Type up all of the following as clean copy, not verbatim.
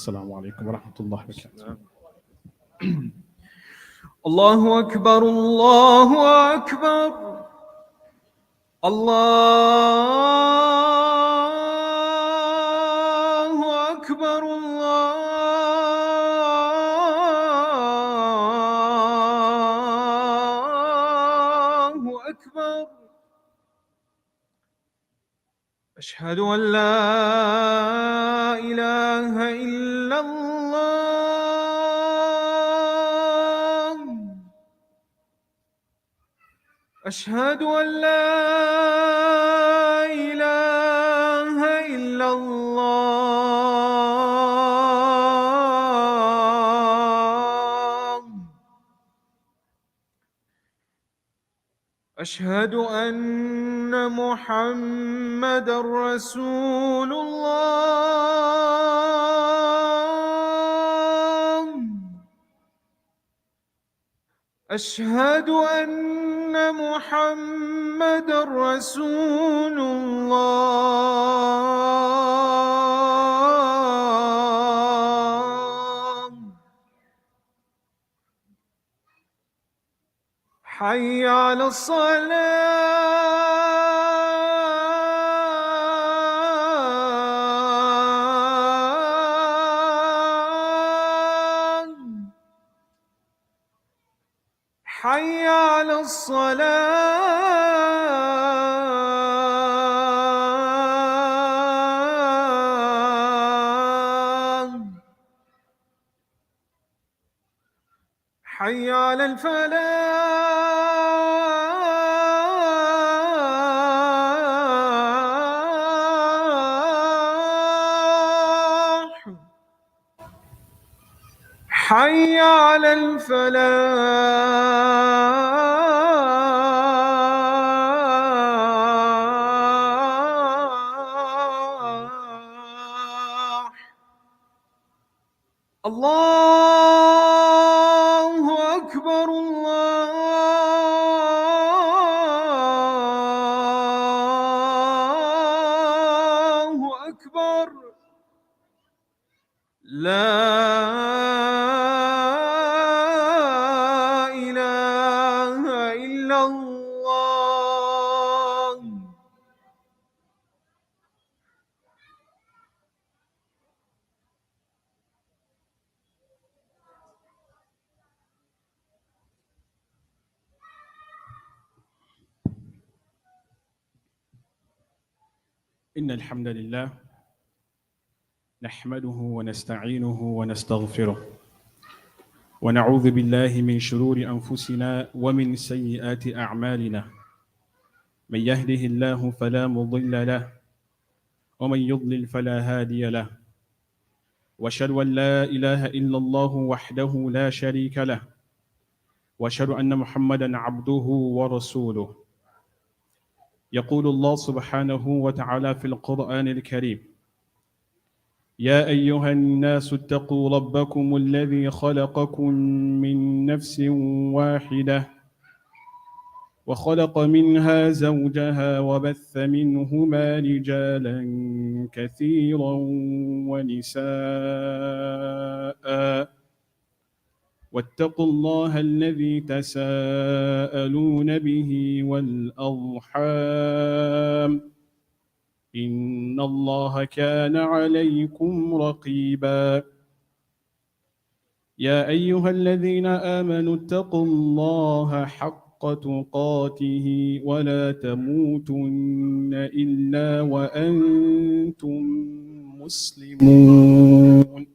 السلام عليكم ورحمة الله وبركاته. الله أكبر الله أكبر الله أكبر الله أكبر. أشهد أن لا إله إلا الله. أشهد أن لا إله إلا الله. أشهد أن محمدًا رسول الله. أشهد أن محمدًا رسول الله. حي على الصلاة. حي على الصلاة. حي على الفلاح. حي على الفلاح. الله أكبر الله أكبر. لا إله إلا الله. إن الحمد لله نحمده ونستعينه ونستغفره ونعوذ بالله من شرور أنفسنا ومن سيئات أعمالنا. من يهده الله فلا مضل له ومن يضلل فلا هادي له. وأشهد أن لا إله إلا الله وحده لا شريك له وأشهد أن محمدًا عبده ورسوله. يقول الله سبحانه وتعالى في القرآن الكريم: يا أيها الناس اتقوا ربكم الذي خلقكم من نفس واحدة وخلق منها زوجها وبث منهما رجالا كثيرا ونساء واتقوا الله الذي تساءلون به والأرحام إن الله كان عليكم رقيبا. يا أيها الذين آمنوا اتقوا الله حق تقاته ولا تموتن إلا وأنتم مسلمون.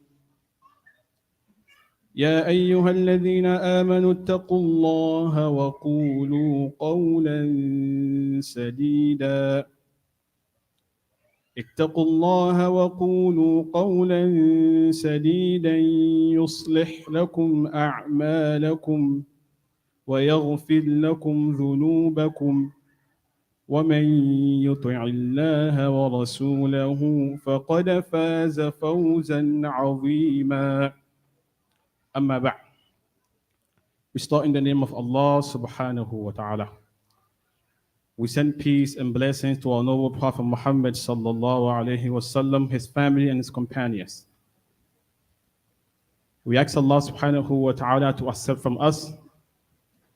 يا أيها الذين آمنوا اتقوا الله وقولوا قولا سديدا. اتقوا الله وقولوا قولا سديدا يصلح لكم أعمالكم ويغفر لكم ذنوبكم ومن يطع الله ورسوله فقد فاز فوزا عظيما. أما بعد. We start in the name of Allah subhanahu wa ta'ala. We send peace and blessings to our noble Prophet Muhammad sallallahu alaihi wasallam, his family and his companions. We ask Allah subhanahu wa ta'ala to accept from us,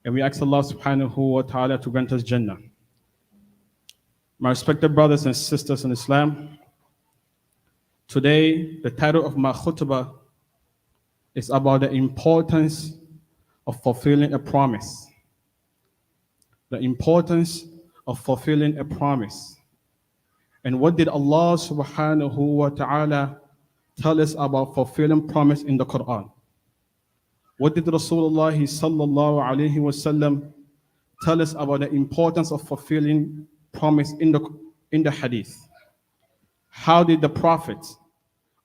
and we ask Allah subhanahu wa ta'ala to grant us Jannah. My respected brothers and sisters in Islam, today the title of my khutbah is about the importance of fulfilling a promise. The importance of fulfilling a promise. And what did Allah subhanahu wa ta'ala tell us about fulfilling promise in the Quran? What did Rasulullah sallallahu alayhi wasallam tell us about the importance of fulfilling promise in the hadith? How did the Prophet,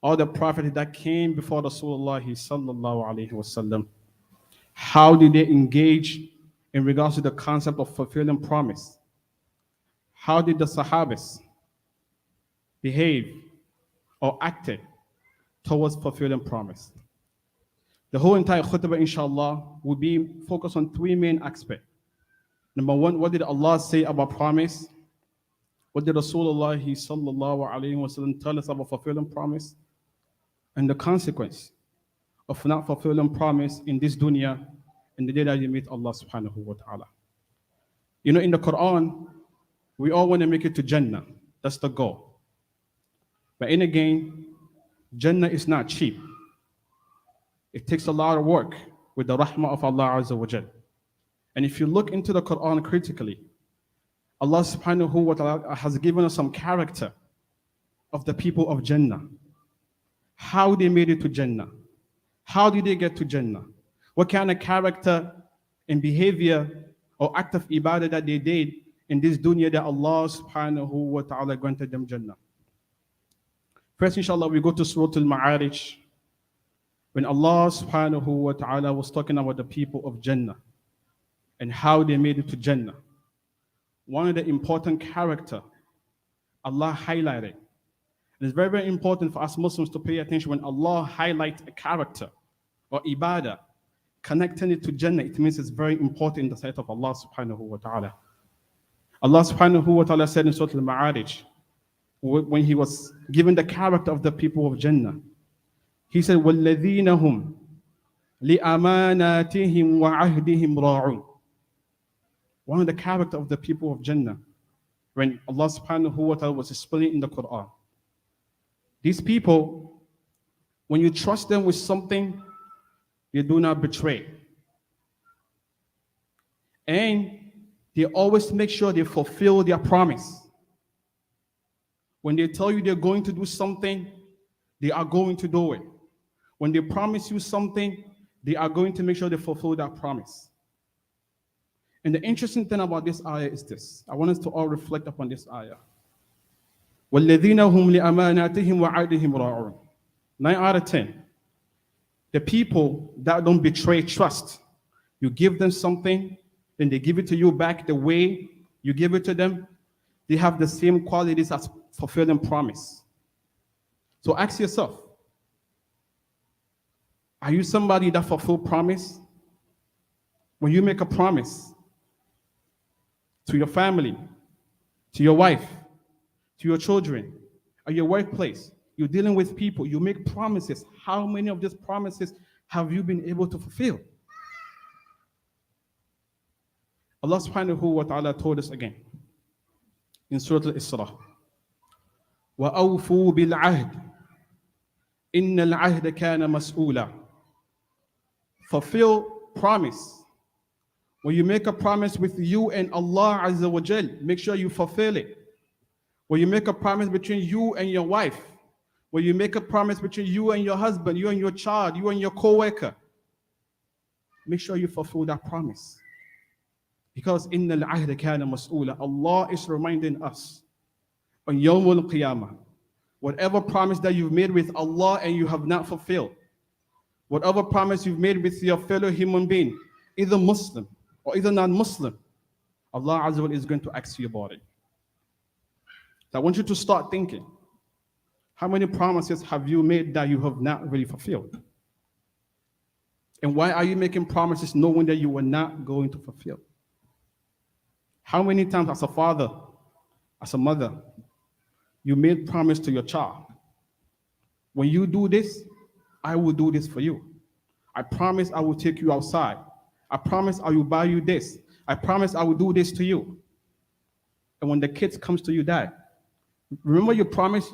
or the Prophet that came before Rasulullah sallallahu alayhi wasallam, how did they engage in regards to the concept of fulfilling promise? How did the Sahabas behave or acted towards fulfilling promise? The whole entire khutbah, inshallah, will be focused on three main aspects. Number one, what did Allah say about promise? What did Rasulullah sallallahu alayhi wasallam tell us about fulfilling promise? And the consequence of not fulfilling promise in this dunya and the day that you meet Allah subhanahu wa ta'ala. You know, in the Quran, we all want to make it to Jannah. That's the goal. But in again, Jannah is not cheap. It takes a lot of work with the rahmah of Allah Azza wa Jal. And if you look into the Quran critically, Allah subhanahu wa ta'ala has given us some character of the people of Jannah. How they made it to Jannah. How did they get to Jannah? What kind of character and behavior or act of ibadah that they did in this dunya that Allah subhanahu wa ta'ala granted them Jannah. First, inshallah, we go to Surah Al-Ma'arij. When Allah subhanahu wa ta'ala was talking about the people of Jannah and how they made it to Jannah, one of the important character Allah highlighted. It's very, very important for us Muslims to pay attention when Allah highlights a character or ibadah, connecting it to Jannah. It means it's very important in the sight of Allah subhanahu wa ta'ala. Allah subhanahu wa ta'ala said in Surah Al-Ma'arij, when He was given the character of the people of Jannah, He said, وَالَّذِينَ هُمْ لِأَمَانَاتِهِمْ وَعَهْدِهِمْ رَاعُونَ. One of the character of the people of Jannah, when Allah subhanahu wa ta'ala was explaining in the Quran. These people, when you trust them with something, they do not betray. And they always make sure they fulfill their promise. When they tell you they're going to do something, they are going to do it. When they promise you something, they are going to make sure they fulfill that promise. And the interesting thing about this ayah is this. I want us to all reflect upon this ayah. وَالَّذِينَ هُمْ لِأَمَانَاتِهِمْ وَعَهْدِهِمْ رَاعُونَ. 9 out of 10. The people that don't betray trust. You give them something, then they give it to you back the way you give it to them. They have the same qualities as fulfilling promise. So ask yourself, are you somebody that fulfill promise? When you make a promise to your family, to your wife, to your children, at your workplace, you're dealing with people, you make promises. How many of these promises have you been able to fulfill? Allah subhanahu wa ta'ala told us again in Surah Al-Isra, وَأَوْفُوا بِالْعَهْدِ إِنَّ الْعَهْدَ كَانَ مَسْئُولًا. Fulfill promise. When you make a promise with you and Allah Azza wa Jal, make sure you fulfill it. When you make a promise between you and your wife, when you make a promise between you and your husband, you and your child, you and your co-worker, make sure you fulfill that promise. Because إِنَّ الْعَهْدَ كَانَ مَسْئُولًا. Allah is reminding us on Yawm al-Qiyamah, whatever promise that you've made with Allah and you have not fulfilled, whatever promise you've made with your fellow human being, either Muslim or either non-Muslim, Allah Azza wa Jalla is going to ask you about it. So I want you to start thinking, how many promises have you made that you have not really fulfilled? And why are you making promises knowing that you are not going to fulfill? How many times as a father, as a mother, you made promise to your child? When you do this, I will do this for you. I promise I will take you outside. I promise I will buy you this. I promise I will do this to you. And when the kids comes to you, Dad, remember you promised?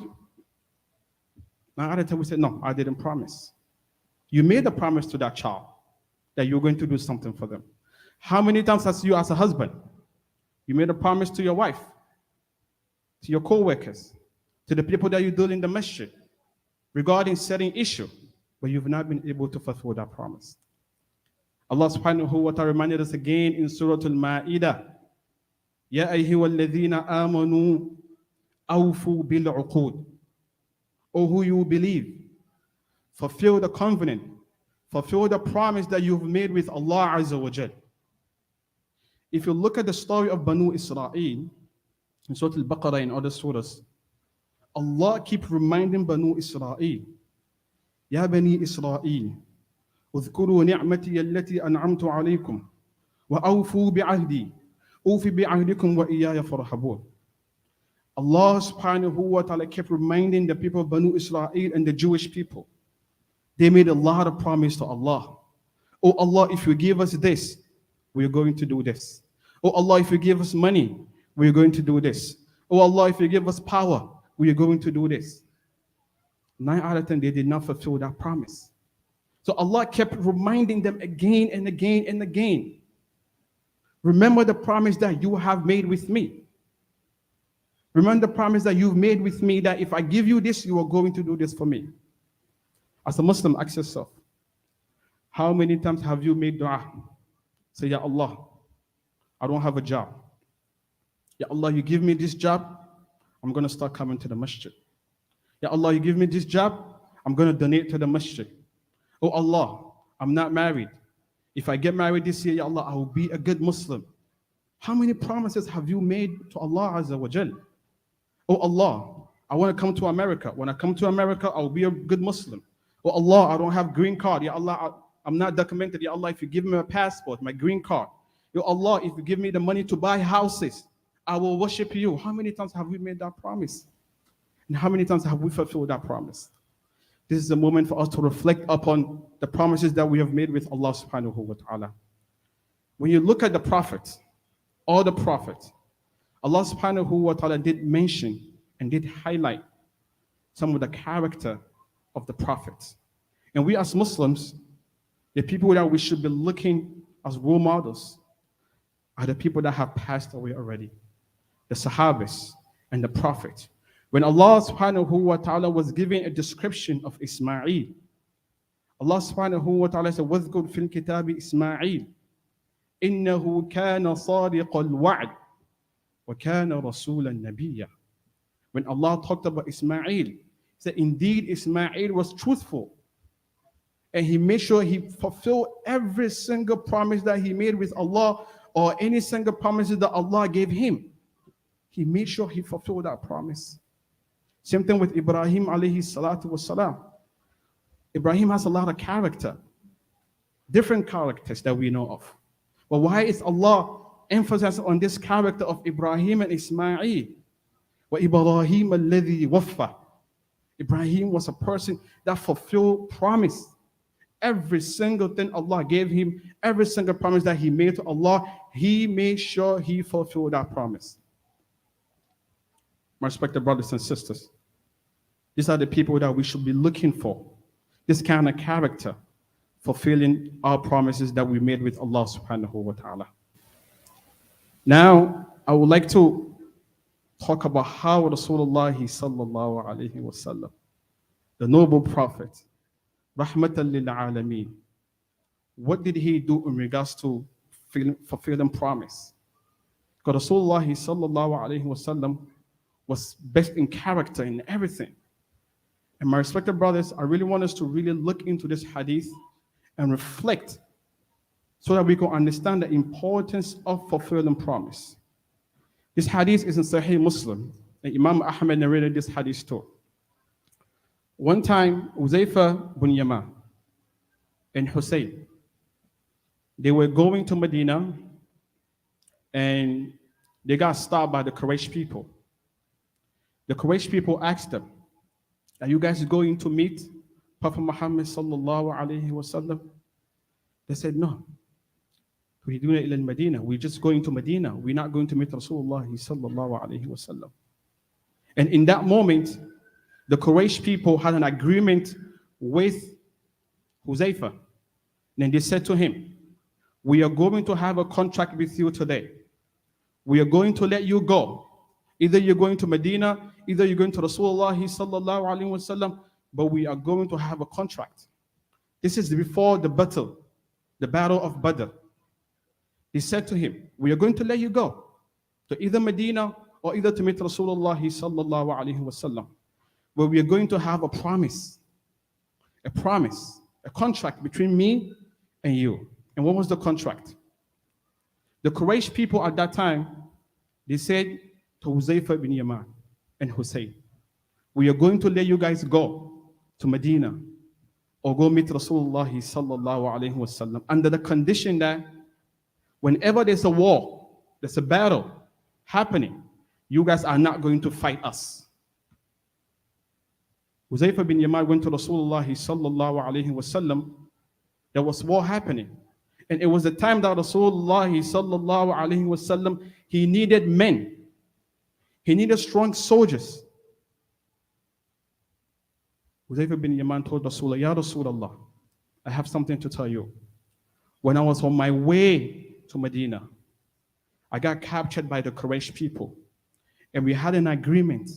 Now at the time we said, no, I didn't promise. You made a promise to that child that you're going to do something for them. How many times has you as a husband, you made a promise to your wife, to your co-workers, to the people that you deal in the masjid regarding certain issue, but you've not been able to fulfill that promise. Allah subhanahu wa ta'ala reminded us again in Surah Al-Ma'idah, Ya ayyuhalladhina amanu awfu bil uqud. O who you believe, fulfill the covenant, fulfill the promise that you've made with Allah Azza wa Jal. If you look at the story of Banu Israel in Surah Al-Baqarah and other surahs, Allah keep reminding Banu Israel, Ya Bani Israel, اذكروا نعمتي التي أنعمت عليكم وأوفوا بعهدي أوفي بعهدكم وإياي فارهبون. Allah subhanahu wa ta'ala kept reminding the people of Banu Israel and the Jewish people. They made a lot of promise to Allah. Oh Allah, if you give us this, we're going to do this. Oh Allah, if you give us money, we're going to do this. Oh Allah, if you give us power, we're going to do this. 9 out of 10, they did not fulfill that promise. So Allah kept reminding them again and again and again. Remember the promise that you have made with me. Remember the promise that you've made with me that if I give you this, you are going to do this for me. As a Muslim, ask yourself, how many times have you made dua? Say, Ya Allah, I don't have a job. Ya Allah, you give me this job, I'm going to start coming to the masjid. Ya Allah, you give me this job, I'm going to donate to the masjid. Oh Allah, I'm not married. If I get married this year, Ya Allah, I will be a good Muslim. How many promises have you made to Allah Azza wa Jal? Oh Allah, I want to come to America. When I come to America, I will be a good Muslim. Oh Allah, I don't have green card. Ya Allah, I'm not documented. Ya Allah, if you give me a passport, my green card. Ya Allah, if you give me the money to buy houses, I will worship you. How many times have we made that promise? And how many times have we fulfilled that promise? This is a moment for us to reflect upon the promises that we have made with Allah subhanahu wa ta'ala. When you look at the prophets, all the prophets, Allah subhanahu wa ta'ala did mention and did highlight some of the character of the prophets. And we as Muslims, the people that we should be looking as role models are the people that have passed away already. The Sahabas and the prophets. When Allah subhanahu wa ta'ala was giving a description of Ismail, Allah subhanahu wa ta'ala said, وَاذْكُرْ فِي الْكِتَابِ إِسْمَاعِيلَ إِنَّهُ كَانَ صَادِقَ الْوَعْدِ وَكَانَ رَسُولًا نَبِيًّا. When Allah talked about Ismail, He said, indeed Ismail was truthful. And he made sure he fulfilled every single promise that he made with Allah or any single promises that Allah gave him. He made sure he fulfilled that promise. Same thing with Ibrahim alayhi salatu wasalam. Ibrahim has a lot of character, different characters that we know of. But why is Allah emphasizing on this character of Ibrahim and Ismail? وَإِبْرَاهِيمَ الَّذِي وَفَّى. Ibrahim was a person that fulfilled promise. Every single thing Allah gave him, every single promise that he made to Allah, he made sure he fulfilled that promise. My respected brothers and sisters, these are the people that we should be looking for. This kind of character, fulfilling our promises that we made with Allah subhanahu wa ta'ala. Now, I would like to talk about how Rasulullah sallallahu alayhi wa sallam, the noble prophet, rahmatan lil alameen, what did he do in regards to fulfilling promise? Because Rasulullah sallallahu alayhi wa sallam was best in character in everything. And my respected brothers, I really want us to really look into this hadith and reflect so that we can understand the importance of fulfilling promise. This hadith is in Sahih Muslim, and Imam Ahmad narrated this hadith too. One time, Uzaifa bin Yaman and Hussein, they were going to Medina and they got stopped by the Quraysh people. The Quraysh people asked them, are you guys going to meet Prophet Muhammad sallallahu alayhi wa sallam? They said, no. تريدون إلى المدينة. We're just going to Medina. We're not going to meet Rasulullah sallallahu alayhi wa sallam. And in that moment, the Quraysh people had an agreement with Huzaifa. And they said to him, we are going to have a contract with you today. We are going to let you go. Either you're going to Medina, either you're going to Rasulullah sallallahu alayhi wa sallam, but we are going to have a contract. This is before the battle of Badr. He said to him, we are going to let you go to either Medina or either to meet Rasulullah sallallahu alayhi wa sallam. But we are going to have a promise, a contract between me and you. And what was the contract? The Quraysh people at that time, they said to Huzaifa bin Yaman and Hussein, we are going to let you guys go to Medina or go meet Rasulullah sallallahu alayhi wa sallam under the condition that whenever there's a war, there's a battle happening, you guys are not going to fight us. Huzaifa bin Yaman went to Rasulullah sallallahu alayhi wa sallam. There was war happening. And it was the time that Rasulullah sallallahu alayhi wa sallam, he needed men. He needed strong soldiers. Huzaifa bin Yaman told Rasulullah, Ya Rasulullah, I have something to tell you. When I was on my way to Medina, I got captured by the Quraysh people. And we had an agreement.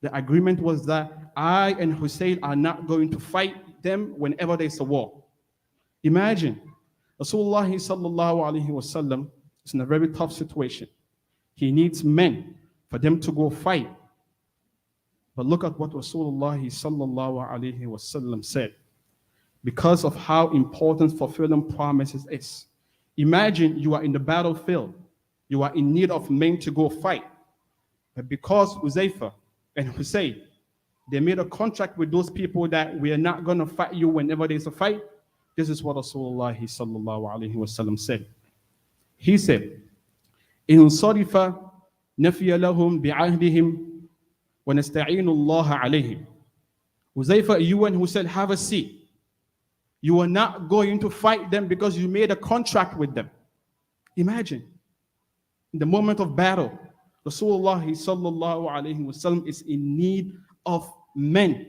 The agreement was that I and Hussein are not going to fight them whenever there's a war. Imagine, Rasulullah sallallahu alayhi wa sallam is in a very tough situation. He needs men for them to go fight. But look at what Rasulullah sallallahu alayhi wa sallam said. Because of how important fulfilling promises is. Imagine you are in the battlefield. You are in need of men to go fight. But because Huzaifa and Hussein, they made a contract with those people that we are not going to fight you whenever there's a fight. This is what Rasulullah sallallahu alayhi wa sallam said. He said, إِن صَرِفَ نَفِيَ لَهُمْ بِعَهْدِهِمْ وَنَسْتَعِينُ اللَّهَ عَلَيْهِمْ. Huzaifa, you and Hussein, have a seat. You are not going to fight them because you made a contract with them. Imagine, in the moment of battle, Rasulullah sallallahu alayhi wa sallam is in need of men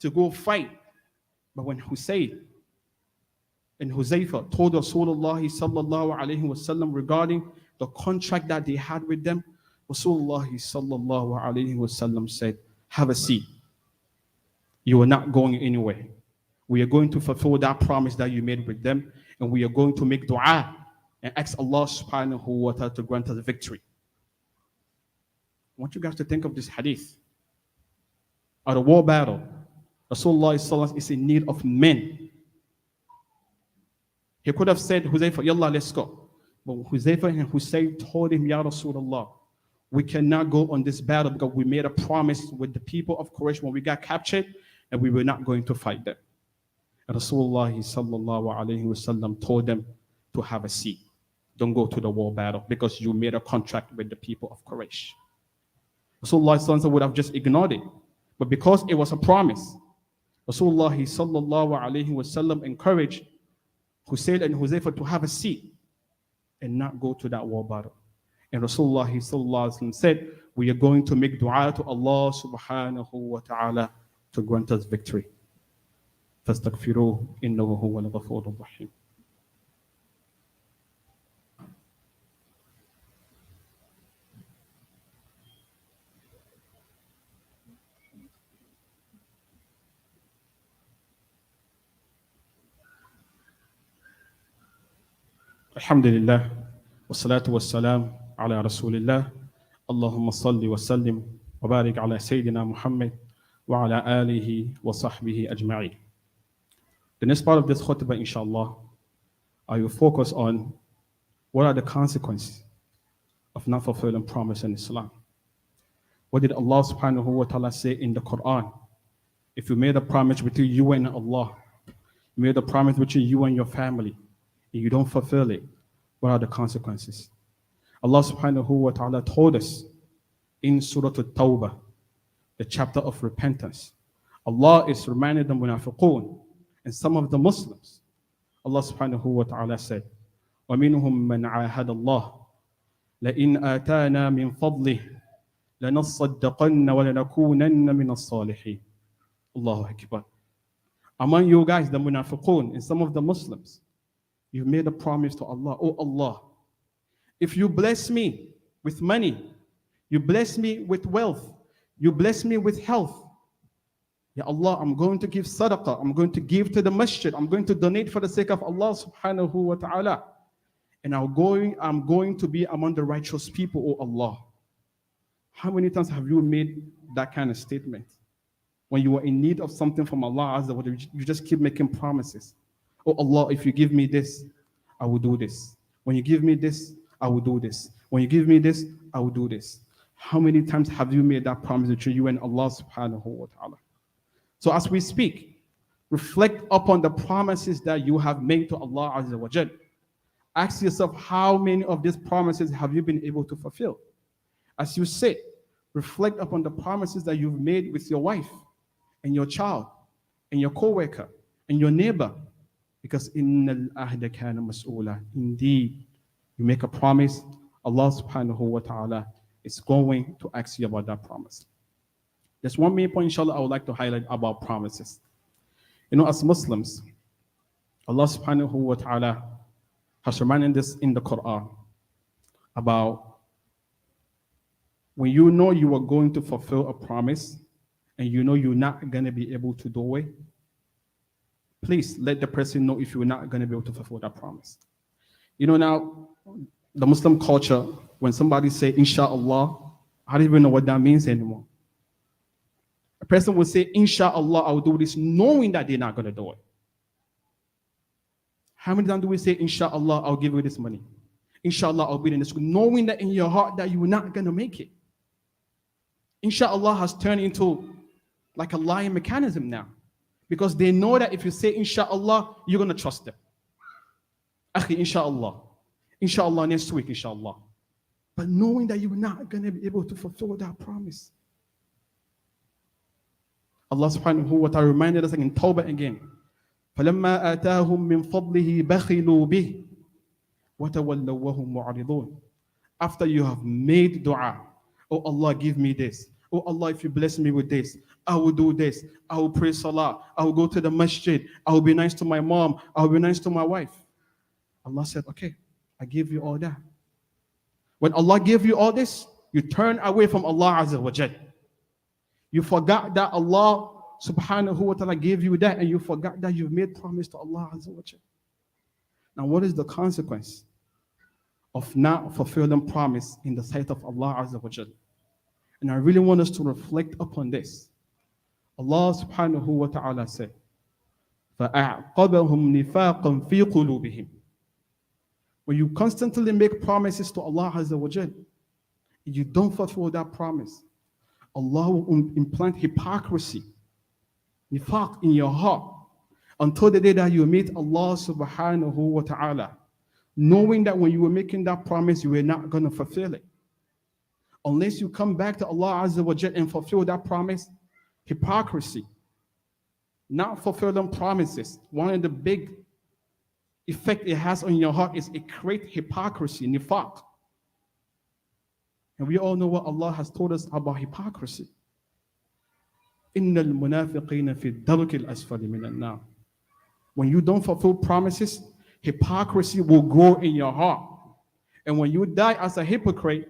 to go fight. But when Hussein and Huzaifa told Rasulullah sallallahu alayhi wa sallam regarding the contract that they had with them, Rasulullah sallallahu alayhi wa sallam said, have a seat. You are not going anywhere. We are going to fulfill that promise that you made with them, and we are going to make dua and ask Allah subhanahu wa ta'ala to grant us victory. I want you guys to think of this hadith. At a war battle, Rasulullah is in need of men. He could have said, Huzaifa, yallah, let's go. But Huzaifa and Hussein told him, Ya Rasulullah, we cannot go on this battle because we made a promise with the people of Quraysh when we got captured, and we were not going to fight them. And Rasulullah sallallahu alayhi wa sallam told them to have a seat. Don't go to the war battle because you made a contract with the people of Quraysh. Rasulullah sallallahu alayhi wa sallam would have just ignored it. But because it was a promise, Rasulullah sallallahu alayhi wa sallam encouraged Hussein and Huzaifa to have a seat and not go to that war battle. And Rasulullah sallallahu alayhi wa sallam said, we are going to make dua to Allah subhanahu wa ta'ala to grant us victory. فاستغفروه إنه هو الغفور الرحيم. الحمد لله والصلاة والسلام على رسول الله اللهم صل وسلم وبارك على سيدنا محمد وعلى آله وصحبه أجمعين. The next part of this khutbah, inshallah, I will focus on what are the consequences of not fulfilling promise in Islam. What did Allah subhanahu wa ta'ala say in the Quran? If you made a promise between you and Allah, you made a promise between you and your family, and you don't fulfill it, what are the consequences? Allah subhanahu wa ta'ala told us in Surah At-Tawbah, the chapter of repentance. Allah is reminding the munafiqun and some of the Muslims Allah subhanahu wa ta'ala said, وَمِنْهُمْ مَنْ عَاهَدَ اللَّهِ لَإِنْ آتَانَا مِنْ فَضْلِهِ لَنَصَّدَّقَنَّ وَلَنَكُونَنَّ مِنَ الصَّالِحِينَ. Allahu Akbar. Among you guys, the munafiqun and some of the Muslims, you made a promise to Allah. Oh Allah, if you bless me with money, you bless me with wealth, you bless me with health, Ya Allah, I'm going to give sadaqah, I'm going to give to the masjid, I'm going to donate for the sake of Allah subhanahu wa ta'ala. And I'm going to be among the righteous people, oh Allah. How many times have you made that kind of statement? When you are in need of something from Allah Azza wa Jalla, you just keep making promises. Oh Allah, if you give me this, I will do this. When you give me this, I will do this. When you give me this, I will do this. How many times have you made that promise between you and Allah subhanahu wa ta'ala? So as we speak, reflect upon the promises that you have made to Allah Azza wa Jalla. Ask yourself, how many of these promises have you been able to fulfill? As you sit, reflect upon the promises that you've made with your wife and your child and your co-worker and your neighbor. Because innal ahda kana mas'ula. Indeed, you make a promise, Allah subhanahu wa ta'ala is going to ask you about that promise. There's one main point, inshallah, I would like to highlight about promises. You know, as Muslims, Allah subhanahu wa ta'ala has reminded us in the Quran about when you know you are going to fulfill a promise and you know you're not going to be able to do it, please let the person know if you're not going to be able to fulfill that promise. You know, now, the Muslim culture, when somebody say, Insha'Allah, I don't even know what that means anymore. A person will say, Insha'Allah, I will do this, knowing that they're not going to do it. How many times do we say, Insha'Allah, I'll give you this money? Insha'Allah, I'll be in this school, knowing that in your heart that you're not going to make it? Insha'Allah has turned into like a lying mechanism now. Because they know that if you say Insha'Allah, you're going to trust them. Akhi, Insha'Allah. Insha'Allah next week, Insha'Allah. But knowing that you're not going to be able to fulfill that promise. Allah subhanahu wa ta'ala reminded us in Tawbah again. فَلَمَّا آتَاهُم مِّن فَضْلِهِ بَخِلُوا بِهِ وَتَوَلَّوْا وَهُمْ مُعْرِضُونَ. After you have made dua, oh Allah, give me this. Oh Allah, if you bless me with this, I will do this. I will pray salah. I will go to the masjid. I will be nice to my mom. I will be nice to my wife. Allah said, okay, I give you all that. When Allah gave you all this, you turn away from Allah Azza wa Jal. You forgot that Allah subhanahu wa ta'ala gave you that, and you forgot that you've made promise to Allah Azza wa Jal. Now, what is the consequence of not fulfilling promise in the sight of Allah Azza wa Jal? And I really want us to reflect upon this. Allah subhanahu wa ta'ala said, فَأَعْقَبَهُمْ نِفَاقًا فِي قُلُوبِهِمْ. When you constantly make promises to Allah Azza wa Jal, you don't fulfill that promise, Allah will implant hypocrisy, nifaq in your heart, until the day that you meet Allah subhanahu wa ta'ala, knowing that when you were making that promise, you were not going to fulfill it. Unless you come back to Allah Azza wa Jal and fulfill that promise, hypocrisy, not fulfilling promises, one of the big effect it has on your heart is it creates hypocrisy, nifaq. And we all know what Allah has told us about hypocrisy. إِنَّ الْمُنَافِقِينَ فِي الدَّرْكِ الْأَسْفَلِ مِنَ النَّارِ. When you don't fulfill promises, hypocrisy will grow in your heart. And when you die as a hypocrite,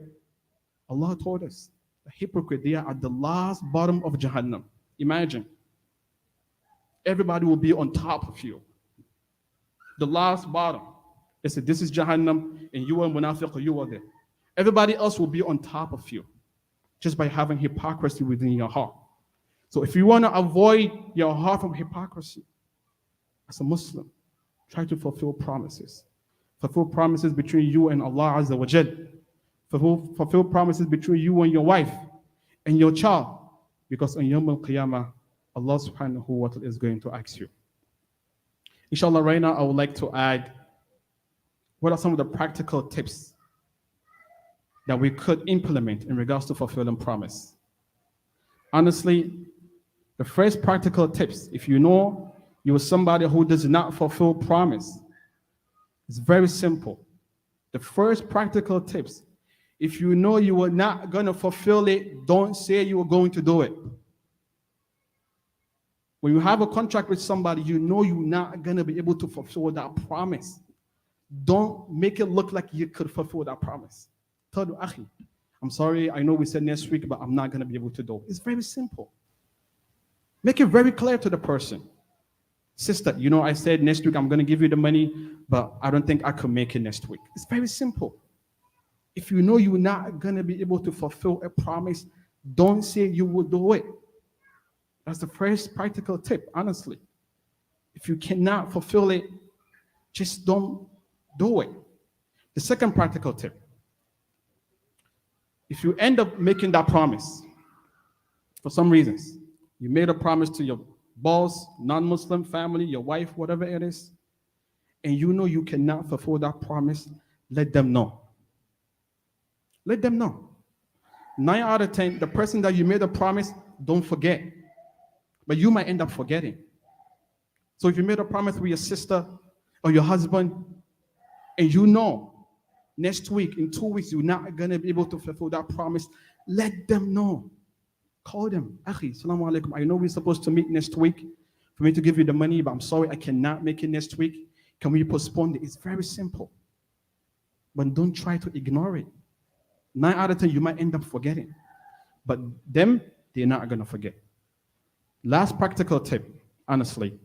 Allah told us, a hypocrite, they are at the last bottom of Jahannam. Imagine. Everybody will be on top of you. The last bottom. They said, this is Jahannam, and you are munafiq, you are there. Everybody else will be on top of you, just by having hypocrisy within your heart. So if you want to avoid your heart from hypocrisy, as a Muslim, try to fulfill promises. Fulfill promises between you and Allah Azza wa Jal. Fulfill promises between you and your wife and your child. Because on Yawm al-Qiyamah, Allah subhanahu wa ta'ala is going to ask you. Inshallah, right now I would like to add what are some of the practical tips that we could implement in regards to fulfilling promise. Honestly, the first practical tips, if you know You are somebody who does not fulfill promise. It's very simple. The first practical tips. If you know you are not going to fulfill it, don't say you are going to do it. When you have a contract with somebody, you know you're not going to be able to fulfill that promise. Don't make it look like you could fulfill that promise. Tell them, Akhi, I'm sorry, I know we said next week, but I'm not going to be able to do it. It's very simple. Make it very clear to the person. Sister, you know, I said next week I'm going to give you the money, but I don't think I could make it next week. It's very simple. If you know you're not going to be able to fulfill a promise, don't say you will do it. That's the first practical tip, honestly. If you cannot fulfill it, just don't do it. The second practical tip. If you end up making that promise, for some reasons, you made a promise to your boss, non-Muslim family, your wife, whatever it is, and you know you cannot fulfill that promise, let them know. Let them know. 9 out of 10, the person that you made a promise, don't forget. But you might end up forgetting. So if you made a promise with your sister or your husband, and you know next week, in 2 weeks, you're not going to be able to fulfill that promise, let them know. Call them. Akhi, salamu alaikum. I know we're supposed to meet next week for me to give you the money, but I'm sorry, I cannot make it next week. Can we postpone it? It's very simple. But don't try to ignore it. 9 out of 10, you might end up forgetting. But them, they're not going to forget. Last practical tip, honestly.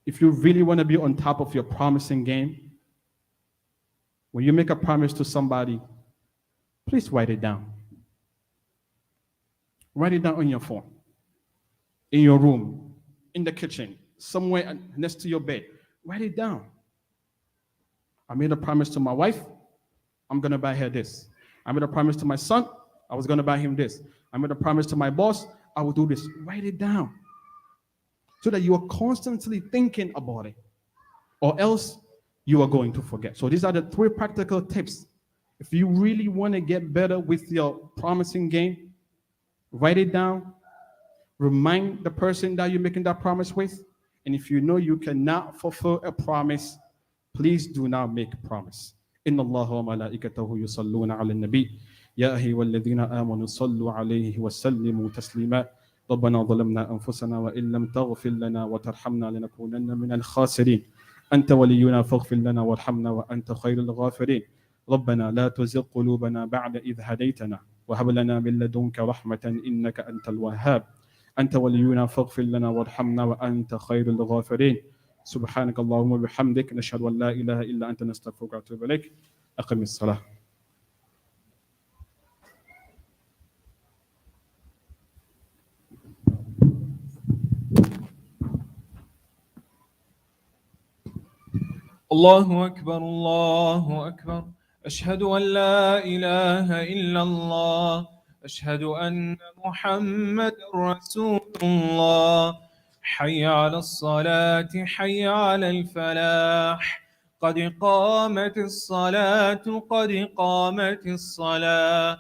If you really want to be on top of your promising game, when you make a promise to somebody, please write it down. Write it down on your phone, in your room, in the kitchen, somewhere next to your bed. Write it down. I made a promise to my wife, I'm going to buy her this. I made a promise to my son, I was going to buy him this. I made a promise to my boss, I will do this. Write it down so that you are constantly thinking about it, or else you are going to forget. So these are the 3 practical tips. If you really want to get better with your promising game, write it down, remind the person that you're making that promise with, and if you know you cannot fulfill a promise, please do not make a promise. إن الله وملائكته يصلون على النبي يا أيها الذين آمنوا صلوا عليه وسلموا تسليما ربنا ظلمنا أنفسنا وإن لم تغفر لنا وترحمنا لنكونن من الخاسرين أنت ولينا فاغفر لنا وارحمنا وأنت خير الغافرين ربنا لا تزغ قلوبنا بعد إذ هديتنا وهب لنا من لدنك رحمة إنك أنت الوهاب أنت ولينا فاغفر لنا وارحمنا وأنت خير الغافرين سبحانك اللهم وبحمدك نشهد أن لا إله إلا أنت نستغفرك ونتوب إليك أقم الصلاة. الله أكبر الله أكبر أشهد أن لا إله إلا الله أشهد أن محمد رسول الله حي على الصلاة حي على الفلاح قد قامت الصلاة قد قامت الصلاة